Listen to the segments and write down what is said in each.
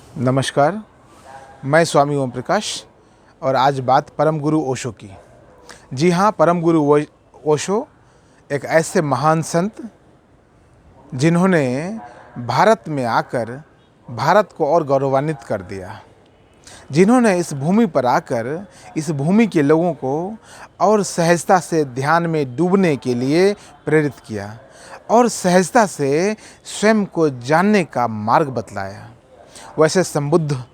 नमस्कार, मैं स्वामी ओम प्रकाश और आज बात परम गुरु ओशो की। जी हाँ, परम गुरु ओशो एक ऐसे महान संत जिन्होंने भारत में आकर भारत को और गौरवान्वित कर दिया, जिन्होंने इस भूमि पर आकर इस भूमि के लोगों को और सहजता से ध्यान में डूबने के लिए प्रेरित किया और सहजता से स्वयं को जानने का मार्ग बतलाया। वैसे संबुद्ध,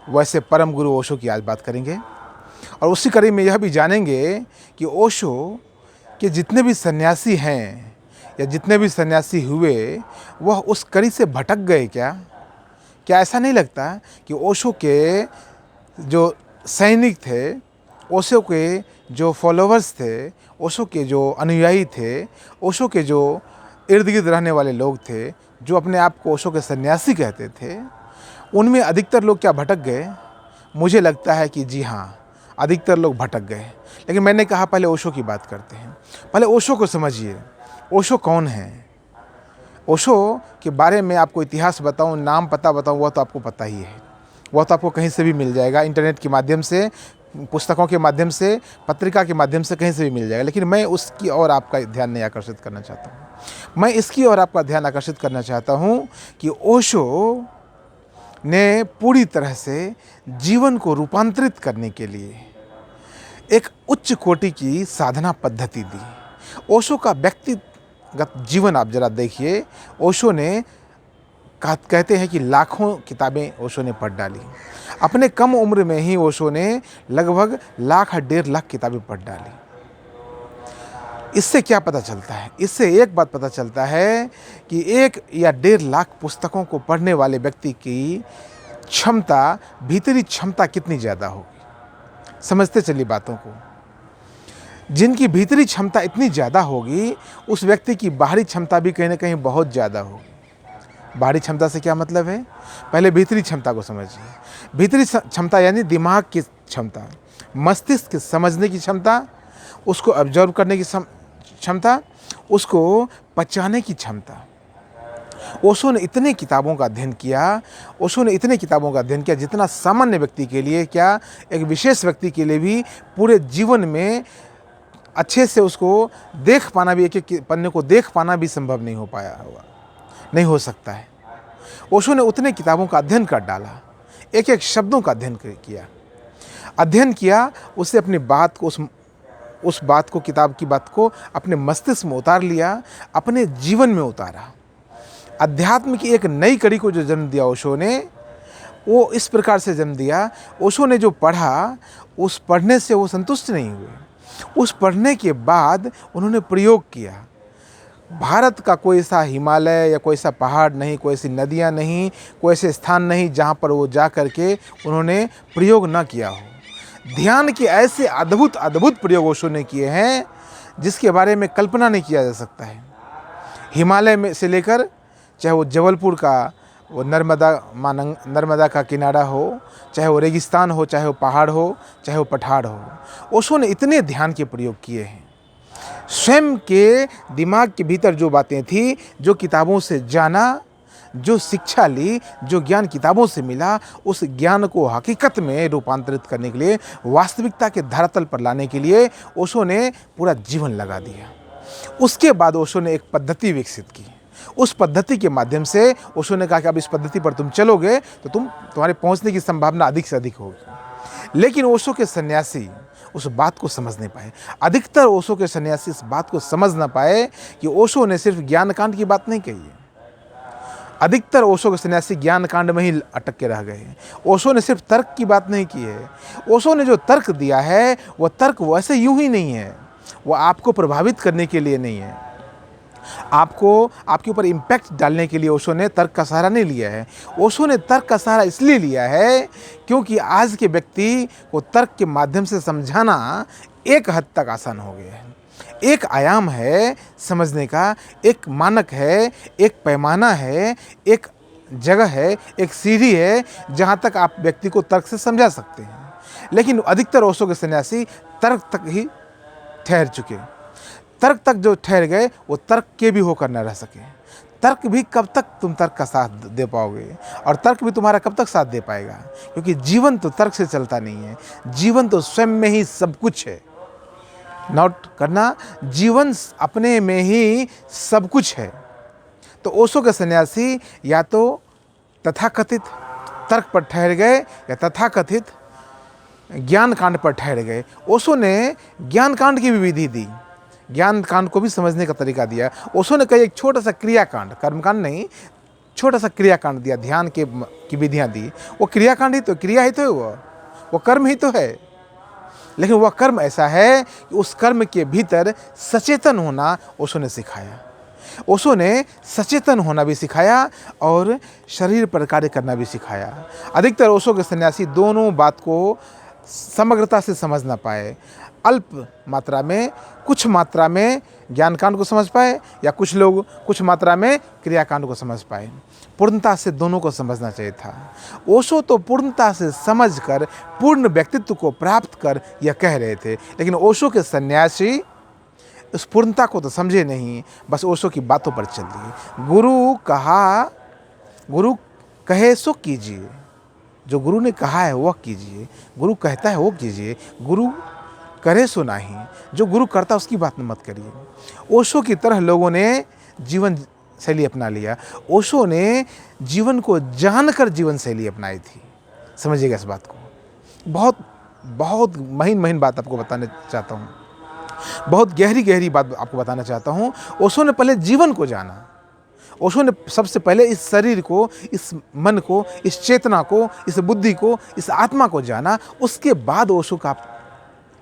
वैसे परम गुरु ओशो की आज बात करेंगे और उसी कड़ी में यह भी जानेंगे कि ओशो के जितने भी सन्यासी हैं या जितने भी सन्यासी हुए वह उस कड़ी से भटक गए क्या ऐसा नहीं लगता कि ओशो के जो सैनिक थे, ओशो के जो फॉलोअर्स थे, ओशो के जो अनुयायी थे, ओशो के जो इर्द गिर्द रहने वाले लोग थे, जो अपने आप को ओशो के सन्यासी कहते थे, उनमें अधिकतर लोग क्या भटक गए? मुझे लगता है कि जी हाँ, अधिकतर लोग भटक गए। लेकिन मैंने कहा पहले ओशो की बात करते हैं। पहले ओशो को समझिए। ओशो कौन है? ओशो के बारे में आपको इतिहास बताऊं, नाम पता बताऊं, वह तो आपको पता ही है। वह तो आपको कहीं से भी मिल जाएगा, इंटरनेट के माध्यम से, पुस्तकों के माध्यम से, पत्रिका के माध्यम से कहीं से भी मिल जाएगा। लेकिन मैं उसकी ओर आपका ध्यान नहीं आकर्षित करना चाहता हूँ। मैं इसकी ओर आपका ध्यान आकर्षित करना चाहता हूँ कि ओशो ने पूरी तरह से जीवन को रूपांतरित करने के लिए एक उच्च कोटि की साधना पद्धति दी। ओशो का व्यक्तिगत जीवन आप जरा देखिए। ओशो ने कहते हैं कि लाखों किताबें ओशो ने पढ़ डाली। अपने कम उम्र में ही ओशो ने लगभग 1,00,000-1,50,000 किताबें पढ़ डाली। इससे क्या पता चलता है? इससे एक बात पता चलता है कि 1 या 1,50,000 पुस्तकों को पढ़ने वाले व्यक्ति की क्षमता, भीतरी क्षमता कितनी ज़्यादा होगी। समझते चलिए बातों को। जिनकी भीतरी क्षमता इतनी ज़्यादा होगी, उस व्यक्ति की बाहरी क्षमता भी कहीं ना कहीं बहुत ज़्यादा होगी। बाहरी क्षमता से क्या मतलब है? पहले भीतरी क्षमता को समझिए। भीतरी क्षमता यानी दिमाग की क्षमता, मस्तिष्क की समझने की क्षमता, उसको ऑब्जर्व करने की क्षमता, उसको पचाने की क्षमता। ओशो ने इतने किताबों का अध्ययन किया, जितना सामान्य व्यक्ति के लिए क्या, एक विशेष व्यक्ति के लिए भी पूरे जीवन में अच्छे से उसको देख पाना भी, एक-एक पन्ने को देख पाना भी संभव नहीं हो पाया होगा, नहीं हो सकता है। ओशो ने उतने किताबों का अध्ययन कर डाला, एक-एक शब्दों का अध्ययन किया, उससे अपनी बात को, उस बात को, किताब की बात को अपने मस्तिष्क में उतार लिया, अपने जीवन में उतारा। अध्यात्म की एक नई कड़ी को जो जन्म दिया ओशो ने, वो इस प्रकार से जन्म दिया। ओशो ने जो पढ़ा, उस पढ़ने से वो संतुष्ट नहीं हुए। उस पढ़ने के बाद उन्होंने प्रयोग किया। भारत का कोई ऐसा हिमालय या कोई ऐसा पहाड़ नहीं, कोई ऐसी नदियाँ नहीं, कोई ऐसे स्थान नहीं जहाँ पर वो जा कर के उन्होंने प्रयोग ना किया हो। ध्यान के ऐसे अद्भुत अद्भुत प्रयोग ओशो ने किए हैं जिसके बारे में कल्पना नहीं किया जा सकता है। हिमालय में से लेकर, चाहे वो जबलपुर का वो नर्मदा का किनारा हो, चाहे वो रेगिस्तान हो, चाहे वो पहाड़ हो, चाहे वो पठार हो, ओशो ने इतने ध्यान के प्रयोग किए हैं। स्वयं के दिमाग के भीतर जो बातें थी, जो किताबों से जाना, जो शिक्षा ली, जो ज्ञान किताबों से मिला, उस ज्ञान को हकीकत में रूपांतरित करने के लिए, वास्तविकता के धरातल पर लाने के लिए ओशो ने पूरा जीवन लगा दिया। उसके बाद ओशो ने एक पद्धति विकसित की। उस पद्धति के माध्यम से ओशो ने कहा कि अब इस पद्धति पर तुम चलोगे तो तुम्हारे पहुंचने की संभावना अधिक से अधिक होगी। लेकिन ओशो के सन्यासी उस बात को समझ नहीं पाए। अधिकतर ओशो के सन्यासी इस बात को समझ ना पाए कि ओशो ने सिर्फ ज्ञान कांड की बात नहीं कही है। अधिकतर ओशो के सन्यासी ज्ञान कांड में ही अटक के रह गए हैं। ओशो ने सिर्फ तर्क की बात नहीं की है। ओशो ने जो तर्क दिया है, वह तर्क वैसे यूं ही नहीं है। वह आपको प्रभावित करने के लिए नहीं है, आपके ऊपर इम्पैक्ट डालने के लिए ओशो ने तर्क का सहारा नहीं लिया है। ओशो ने तर्क का सहारा इसलिए लिया है क्योंकि आज के व्यक्ति को तर्क के माध्यम से समझाना एक हद तक आसान हो गया है। एक आयाम है समझने का, एक मानक है, एक पैमाना है, एक जगह है, एक सीढ़ी है जहाँ तक आप व्यक्ति को तर्क से समझा सकते हैं। लेकिन अधिकतर ओशो के सन्यासी तर्क तक ही ठहर चुके। तर्क तक जो ठहर गए वो तर्क के भी होकर न रह सके। तर्क भी कब तक तुम तर्क का साथ दे पाओगे, और तर्क भी तुम्हारा कब तक साथ दे पाएगा? क्योंकि जीवन तो तर्क से चलता नहीं है, जीवन तो स्वयं में ही सब कुछ है। नोट करना, जीवन अपने में ही सब कुछ है। तो ओशो के सन्यासी या तो तथाकथित तर्क पर ठहर गए या तथाकथित ज्ञान कांड पर ठहर गए। ओशो ने ज्ञान कांड की भी विधि दी, ज्ञान कांड को भी समझने का तरीका दिया। ओशो ने कई एक छोटा सा क्रियाकांड, कर्मकांड नहीं, छोटा सा क्रियाकांड दिया, ध्यान के की विधियाँ दी। वो क्रियाकांड ही तो, क्रिया ही तो है, वो कर्म ही तो है, लेकिन वह कर्म ऐसा है कि उस कर्म के भीतर सचेतन होना ओशो ने सिखाया। ओशो ने सचेतन होना भी सिखाया और शरीर पर कार्य करना भी सिखाया। अधिकतर ओशो के सन्यासी दोनों बात को समग्रता से समझ ना पाए, अल्प मात्रा में, कुछ मात्रा में ज्ञानकांड को समझ पाए, या कुछ लोग कुछ मात्रा में क्रियाकांड को समझ पाए। पूर्णता से दोनों को समझना चाहिए था। ओशो तो पूर्णता से समझकर पूर्ण व्यक्तित्व को प्राप्त कर यह कह रहे थे, लेकिन ओशो के सन्यासी उस पूर्णता को तो समझे नहीं, बस ओशो की बातों पर चल दिए। गुरु कहे सो कीजिए, जो गुरु ने कहा है वह कीजिए, गुरु कहता है वो कीजिए, गुरु करे सो नहीं, जो गुरु करता उसकी बात मत करिए। ओशो की तरह लोगों ने जीवन शैली अपना लिया। ओशो ने जीवन को जानकर जीवन शैली अपनाई थी। समझिएगा इस बात को। बहुत बहुत महीन बात आपको बताना चाहता हूँ, बहुत गहरी बात आपको बताना चाहता हूँ। ओशो ने पहले जीवन को जाना। ओशो ने सबसे पहले इस शरीर को, इस मन को, इस चेतना को, इस बुद्धि को, इस आत्मा को जाना। उसके बाद ओशो का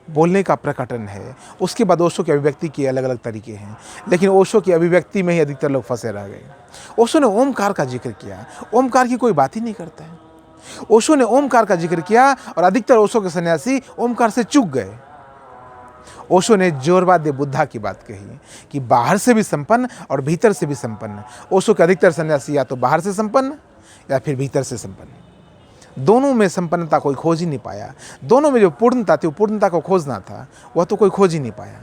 बोलने का प्रकटन है, उसके बाद ओशो की अभिव्यक्ति के अलग अलग तरीके हैं। लेकिन ओशो की अभिव्यक्ति में ही अधिकतर लोग फंसे रह गए। ओशो ने ओमकार का जिक्र किया, ओमकार की कोई बात ही नहीं करता है। ओशो ने ओमकार का जिक्र किया और अधिकतर ओशो के सन्यासी ओमकार से चूक गए। ओशो ने जोरवाद्य बुद्धा की बात कही कि बाहर से भी संपन्न और भीतर से भी संपन्न। ओशो के अधिकतर सन्यासी या तो बाहर से संपन्न या फिर भीतर से संपन्न, दोनों में संपन्नता कोई खोज ही नहीं पाया। दोनों में जो पूर्णता थी, वो पूर्णता को खोजना था, वह तो कोई खोज ही नहीं पाया।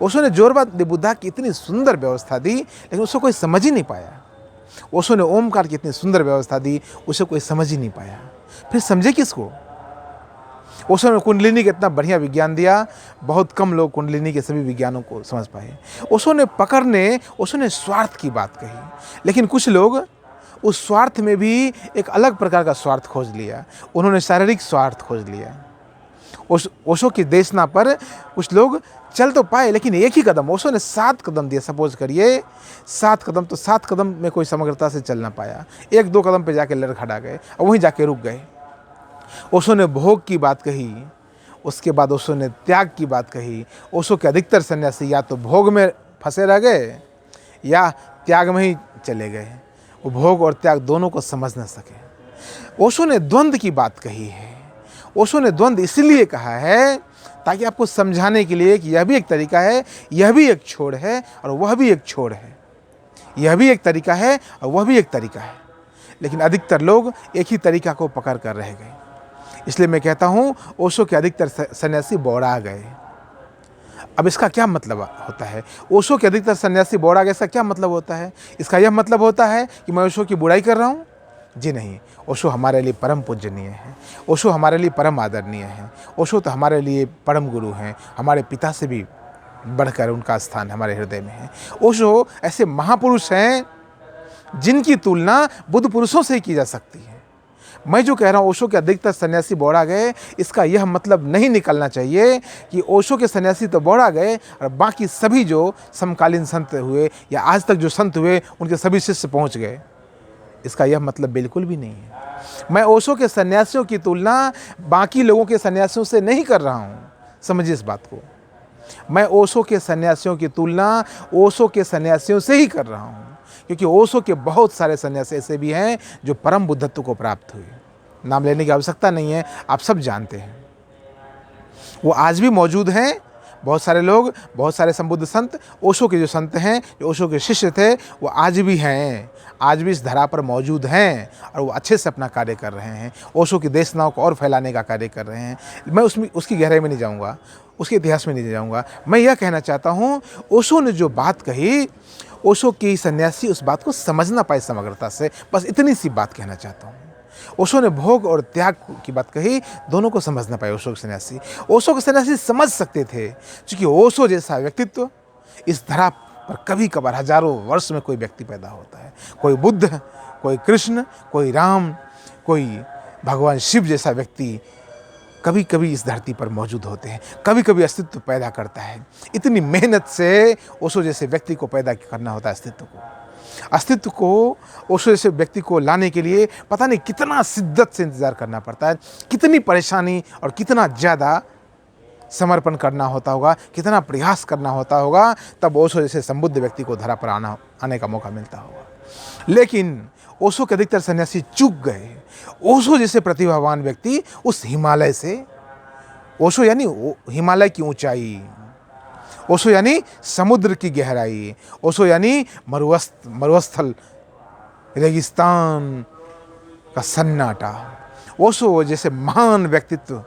ओशो ने जोरवाद्य बुद्धा की इतनी सुंदर व्यवस्था दी, लेकिन उसको कोई समझ ही नहीं पाया। ओशो ने ओमकार की इतनी सुंदर व्यवस्था दी, उसे कोई समझ ही नहीं पाया। फिर समझे किसको? ओशो ने कुंडलिनी का इतना बढ़िया विज्ञान दिया, बहुत कम लोग कुंडलिनी के सभी विज्ञानों को समझ पाए। ओशो ने स्वार्थ की बात कही, लेकिन कुछ लोग उस स्वार्थ में भी एक अलग प्रकार का स्वार्थ खोज लिया। उन्होंने शारीरिक स्वार्थ खोज लिया। ओशो की देशना पर कुछ लोग चल तो पाए, लेकिन एक ही कदम, ओशो ने 7 कदम दिए। सपोज करिए 7 कदम, तो 7 कदम में कोई समग्रता से चल ना पाया। 1-2 कदम पे जाके लड़खड़ा गए और वहीं जाके रुक गए। ओशो ने भोग की बात कही, उसके बाद ओशो ने त्याग की बात कही। ओशो के अधिकतर सन्यासी या तो भोग में फंसे रह गए या त्याग में ही चले गए। वो भोग और त्याग दोनों को समझ न सके। ओशो ने द्वंद्व की बात कही है। ओशो ने द्वंद्व इसलिए कहा है ताकि आपको समझाने के लिए कि यह भी एक तरीका है, यह भी एक छोड़ है और वह भी एक छोड़ है। यह भी एक तरीका है और वह भी एक तरीका है। लेकिन अधिकतर लोग एक ही तरीका को पकड़ कर रह गए। इसलिए मैं कहता हूँ ओशो के अधिकतर सन्यासी बौड़ा गए। अब इसका क्या मतलब होता है? ओशो के अधिकतर सन्यासी बौड़ा गए, इसका क्या मतलब होता है? इसका यह मतलब होता है कि मैं ओशो की बुराई कर रहा हूँ? जी नहीं, ओशो हमारे लिए परम पूजनीय है। ओशो हमारे लिए परम आदरणीय है। ओशो तो हमारे लिए परम गुरु हैं। हमारे पिता से भी बढ़कर उनका स्थान हमारे हृदय में है। ओशो ऐसे महापुरुष हैं जिनकी तुलना बुद्ध पुरुषों से ही की जा सकती है। मैं जो कह रहा हूँ ओशो के अधिकतर सन्यासी बौड़ा गए, इसका यह मतलब नहीं निकलना चाहिए कि ओशो के सन्यासी तो बौड़ा गए और बाकी सभी जो समकालीन संत हुए या आज तक जो संत हुए उनके सभी शिष्य पहुँच गए। इसका यह मतलब बिल्कुल भी नहीं है। मैं ओशो के सन्यासियों की तुलना बाकी लोगों के सन्यासियों से नहीं कर रहा हूँ, समझिए इस बात को। मैं ओशो के सन्यासियों की तुलना ओशो के सन्यासियों से ही कर रहा हूँ, क्योंकि ओशो के बहुत सारे सन्यासी ऐसे भी हैं जो परम बुद्धत्व को प्राप्त हुए। नाम लेने की आवश्यकता नहीं है, आप सब जानते हैं। वो आज भी मौजूद हैं, बहुत सारे लोग, बहुत सारे संबुद्ध संत, ओशो के जो संत हैं, जो ओशो के शिष्य थे, वो आज भी हैं, आज भी इस धरा पर मौजूद हैं और वो अच्छे से अपना कार्य कर रहे हैं। ओशो की देशनाओं को और फैलाने का कार्य कर रहे हैं। मैं उसकी गहराई में नहीं जाऊँगा, उसके इतिहास में नहीं जाऊँगा। मैं यह कहना चाहता हूँ, ओशो ने जो बात कही, ओशो की सन्यासी उस बात को समझ ना पाए समग्रता से, बस इतनी सी बात कहना चाहता हूँ। ओशो ने भोग और त्याग की बात कही, दोनों को समझ ना पाए ओशो के सन्यासी। ओशो के सन्यासी समझ सकते थे, क्योंकि ओशो जैसा व्यक्तित्व इस धरा पर कभी कभार हजारों वर्ष में कोई व्यक्ति पैदा होता है। कोई बुद्ध, कोई कृष्ण, कोई राम, कोई भगवान शिव जैसा व्यक्ति कभी कभी इस धरती पर मौजूद होते हैं, कभी कभी अस्तित्व पैदा करता है। इतनी मेहनत से ओशो जैसे व्यक्ति को पैदा करना होता है। अस्तित्व को ओशो जैसे व्यक्ति को लाने के लिए पता नहीं कितना शिद्दत से इंतज़ार करना पड़ता है, कितनी परेशानी और कितना ज़्यादा समर्पण करना होता होगा, कितना प्रयास करना होता होगा, तब ओशो जैसे संबुद्ध व्यक्ति को धरा पर आने का मौका मिलता होगा। लेकिन ओशो के अधिकतर सन्यासी चूक गए। ओशो जैसे प्रतिभावान व्यक्ति उस हिमालय से, ओशो यानी हिमालय की ऊंचाई, ओशो यानी समुद्र की गहराई, ओशो यानी मरुस्थल, रेगिस्तान का सन्नाटा, ओशो जैसे महान व्यक्तित्व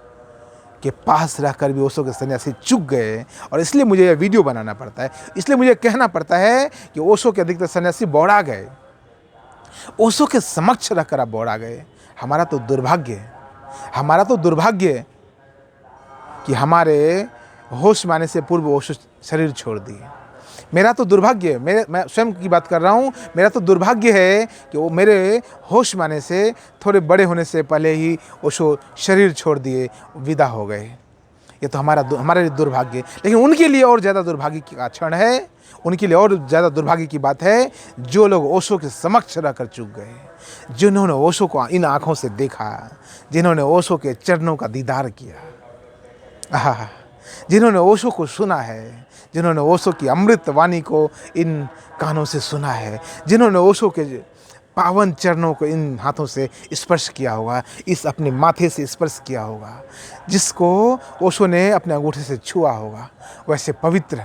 के पास रहकर भी ओशो के सन्यासी चूक गए। और इसलिए मुझे यह वीडियो बनाना पड़ता है, इसलिए मुझे कहना पड़ता है कि ओशो के अधिकतर सन्यासी बौड़ा गए, ओशो के समक्ष रहकर आप बौड़ा गए। हमारा तो दुर्भाग्य कि हमारे होश में आने से पूर्व ओशो शरीर छोड़ दिए। मेरा तो दुर्भाग्य, मैं स्वयं की बात कर रहा हूँ, मेरा तो दुर्भाग्य है कि वो मेरे होश में आने से थोड़े बड़े होने से पहले ही ओशो शरीर छोड़ दिए, विदा हो गए। ये तो हमारे लिए दुर्भाग्य। लेकिन उनके लिए और ज़्यादा दुर्भाग्य का क्षण है, उनके लिए और ज़्यादा दुर्भाग्य की बात है जो लोग ओशो के समक्ष रहकर चूक गए, जिन्होंने ओशो को इन आँखों से देखा, जिन्होंने ओशो के चरणों का दीदार किया, जिन्होंने ओशो को सुना है, जिन्होंने ओशो की अमृत वाणी को इन कानों से सुना है, जिन्होंने ओशो के पावन चरणों को इन हाथों से स्पर्श किया होगा, इस अपने माथे से स्पर्श किया होगा, जिसको ओशो ने अपने अंगूठे से छुआ होगा, वैसे पवित्र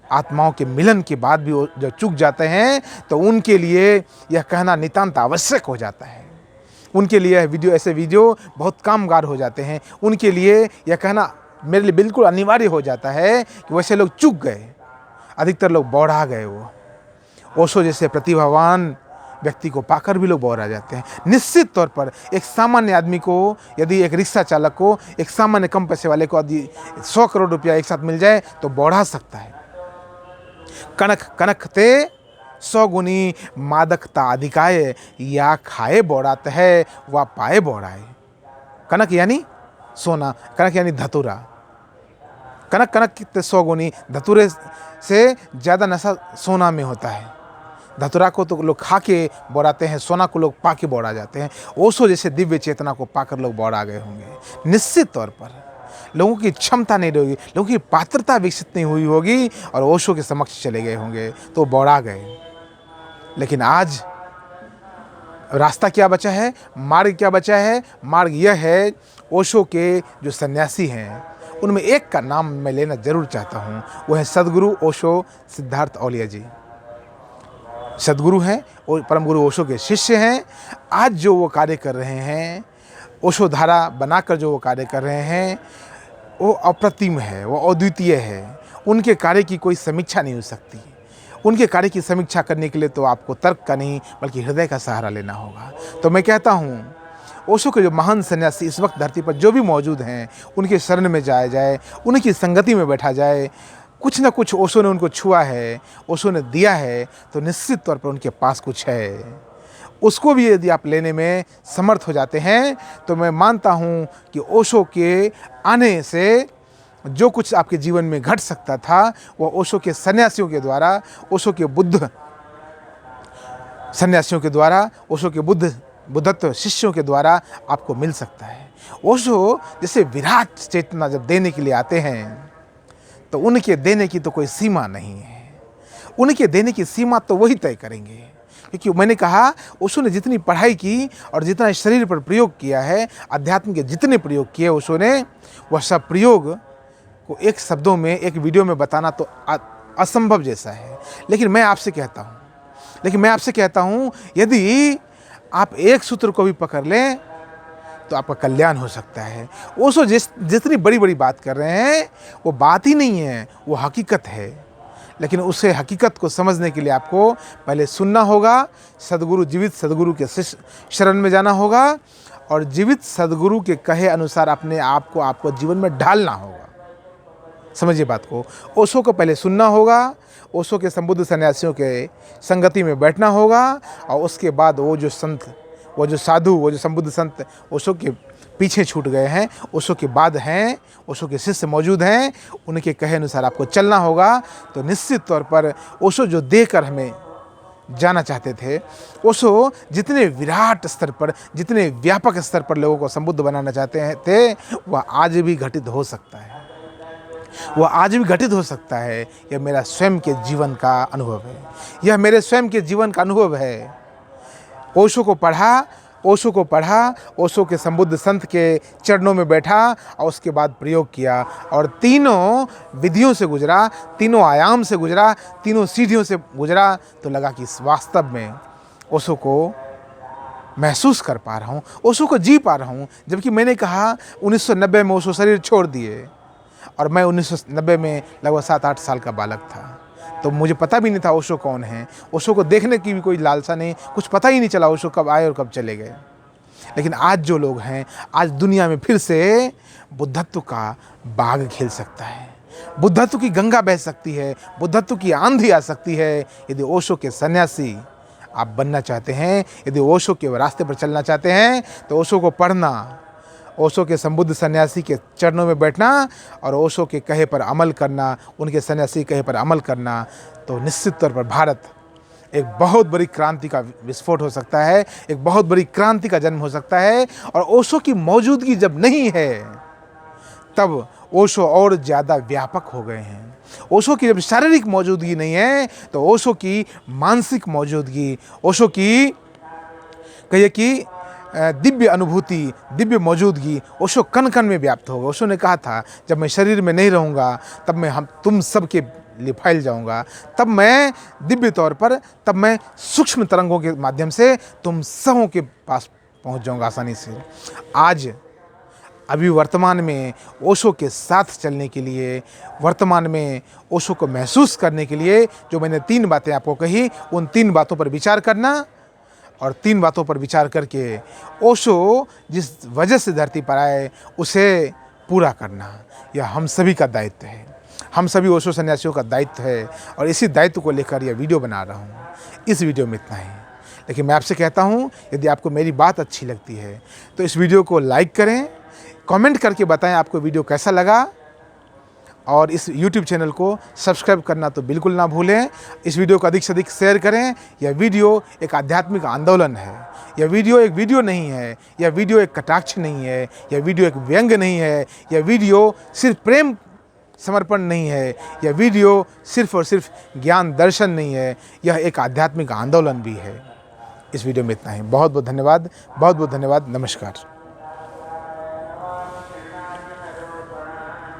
आत्माओं के मिलन के बाद भी जब चूक जाते हैं तो उनके लिए यह कहना नितांत आवश्यक हो जाता है। उनके लिए ऐसे वीडियो बहुत कामगार हो जाते हैं। उनके लिए यह कहना मेरे लिए बिल्कुल अनिवार्य हो जाता है कि वैसे लोग चूक गए, अधिकतर लोग बौड़ा गए। वो ओशो जैसे प्रतिभावान व्यक्ति को पाकर भी लोग बौड़ा जाते हैं। निश्चित तौर पर एक सामान्य आदमी को, यदि एक रिक्शा चालक को, एक सामान्य कम पैसे वाले को यदि 100 करोड़ रुपया एक साथ मिल जाए तो बौड़ा सकता है। कनक कनकते 100 गुनी मादकता अधिकाय, या खाए बौड़ात है व पाए बौड़ाए। कनक यानी सोना, कनक यानी धतूरा। कनक कितने 100 गुनी, धतूरे से ज़्यादा नशा सोना में होता है। धतूरा को तो लोग खा के बौड़ाते हैं, सोना को लोग पा के बौड़ा जाते हैं। ओशो जैसे दिव्य चेतना को पाकर लोग बौड़ा गए होंगे। निश्चित तौर पर लोगों की क्षमता नहीं रही, लोगों की पात्रता विकसित नहीं हुई होगी और ओशो के समक्ष चले गए होंगे तो बौड़ा गए। लेकिन आज रास्ता क्या बचा है, मार्ग क्या बचा है? मार्ग यह है, ओशो के जो सन्यासी हैं उनमें एक का नाम मैं लेना जरूर चाहता हूँ, वो है सद्गुरु ओशो सिद्धार्थ औलिया जी। सद्गुरु हैं और परम गुरु ओशो के शिष्य हैं। आज जो वो कार्य कर रहे हैं, ओशो धारा बनाकर जो वो कार्य कर रहे हैं, वो अप्रतिम है, वो अद्वितीय है। उनके कार्य की कोई समीक्षा नहीं हो सकती। उनके कार्य की समीक्षा करने के लिए तो आपको तर्क का नहीं बल्कि हृदय का सहारा लेना होगा। तो मैं कहता हूँ, ओशो के जो महान सन्यासी इस वक्त धरती पर जो भी मौजूद हैं, उनके शरण में जाया जाए, उनकी संगति में बैठा जाए। कुछ ना कुछ ओशो ने उनको छुआ है, ओशो ने दिया है, तो निश्चित तौर पर उनके पास कुछ है। उसको भी यदि आप लेने में समर्थ हो जाते हैं तो मैं मानता हूँ कि ओशो के आने से जो कुछ आपके जीवन में घट सकता था वो ओशो के सन्यासियों के द्वारा, ओशो के बुद्ध सन्यासियों के द्वारा, ओशो के बुद्धत्व शिष्यों के द्वारा आपको मिल सकता है। ओशो जैसे विराट चेतना जब देने के लिए आते हैं तो उनके देने की तो कोई सीमा नहीं है। उनके देने की सीमा तो वही तय करेंगे, क्योंकि मैंने कहा ओशो ने जितनी पढ़ाई की और जितना शरीर पर प्रयोग किया है, अध्यात्म के जितने प्रयोग किए ओशो ने, वह सब प्रयोग को एक शब्दों में, एक वीडियो में बताना तो असंभव जैसा है। लेकिन मैं आपसे कहता हूँ यदि आप एक सूत्र को भी पकड़ लें तो आपका कल्याण हो सकता है। ओशो जितनी बड़ी बड़ी बात कर रहे हैं वो बात ही नहीं है, वो हकीकत है। लेकिन उसे हकीकत को समझने के लिए आपको पहले सुनना होगा, जीवित सदगुरु के शरण में जाना होगा और जीवित सदगुरु के कहे अनुसार अपने आप को आपको जीवन में ढालना होगा। समझिए बात को। ओशो को पहले सुनना होगा, ओशो के संबुद्ध सन्यासियों के संगति में बैठना होगा और उसके बाद वो जो साधु, वो जो संबुद्ध संत ओशो के पीछे छूट गए हैं, ओशो के बाद हैं, ओशो के शिष्य मौजूद हैं, उनके कहे अनुसार आपको चलना होगा। तो निश्चित तौर पर ओशो जो देकर हमें जाना चाहते थे, ओशो जितने विराट स्तर पर, जितने व्यापक स्तर पर लोगों को संबुद्ध बनाना चाहते थे, वह आज भी घटित हो सकता है। यह मेरा स्वयं के जीवन का अनुभव है। ओशो को पढ़ा, ओशो के संबुद्ध संत के चरणों में बैठा और उसके बाद प्रयोग किया और तीनों विधियों से गुजरा, तीनों आयाम से गुजरा, तीनों सीढ़ियों से गुजरा, तो लगा कि वास्तव में ओशो को महसूस कर पा रहा हूँ, ओशो को जी पा रहा हूँ। जबकि मैंने कहा 1990 में ओशो शरीर छोड़ दिए और मैं 1990 में लगभग 7-8 साल का बालक था, तो मुझे पता भी नहीं था ओशो कौन है। ओशो को देखने की भी कोई लालसा नहीं, कुछ पता ही नहीं चला ओशो कब आए और कब चले गए। लेकिन आज जो लोग हैं, आज दुनिया में फिर से बुद्धत्व का बाग खिल सकता है, बुद्धत्व की गंगा बह सकती है, बुद्धत्व की आंधी आ सकती है। यदि ओशो के सन्यासी आप बनना चाहते हैं, यदि ओशो के रास्ते पर चलना चाहते हैं, तो ओशो को पढ़ना, ओशो के संबुद्ध सन्यासी के चरणों में बैठना और ओशो के कहे पर अमल करना, उनके सन्यासी कहे पर अमल करना, तो निश्चित तौर पर भारत एक बहुत बड़ी क्रांति का विस्फोट हो सकता है, एक बहुत बड़ी क्रांति का जन्म हो सकता है। और ओशो की मौजूदगी जब नहीं है तब ओशो और ज़्यादा व्यापक हो गए हैं। ओशो की जब शारीरिक मौजूदगी नहीं है तो ओशो की मानसिक मौजूदगी, ओशो की कहिए कि दिव्य अनुभूति, दिव्य मौजूदगी ओशो कण कण में व्याप्त होगा। ओशो ने कहा था, जब मैं शरीर में नहीं रहूँगा तब मैं तुम सब के लिए फैल जाऊँगा, तब मैं दिव्य तौर पर, तब मैं सूक्ष्म तरंगों के माध्यम से तुम सबों के पास पहुँच जाऊँगा आसानी से। आज अभी वर्तमान में ओशो के साथ चलने के लिए, वर्तमान में ओशो को महसूस करने के लिए जो मैंने 3 बातें आपको कही, उन 3 बातों पर विचार करना और 3 बातों पर विचार करके ओशो जिस वजह से धरती पर आए उसे पूरा करना, यह हम सभी का दायित्व है, हम सभी ओशो सन्यासियों का दायित्व है। और इसी दायित्व को लेकर यह वीडियो बना रहा हूँ। इस वीडियो में इतना ही, लेकिन मैं आपसे कहता हूँ यदि आपको मेरी बात अच्छी लगती है तो इस वीडियो को लाइक करें, कमेंट करके बताएं आपको वीडियो कैसा लगा, और इस YouTube चैनल को सब्सक्राइब करना तो बिल्कुल ना भूलें। इस वीडियो को अधिक से अधिक शेयर करें। यह वीडियो एक आध्यात्मिक आंदोलन है, यह वीडियो एक वीडियो नहीं है, यह वीडियो एक कटाक्ष नहीं है, यह वीडियो एक व्यंग नहीं है, यह वीडियो सिर्फ प्रेम समर्पण नहीं है, यह वीडियो सिर्फ और सिर्फ ज्ञान दर्शन नहीं है, यह एक आध्यात्मिक आंदोलन भी है। इस वीडियो में इतना ही। बहुत बहुत धन्यवाद, बहुत बहुत धन्यवाद। नमस्कार।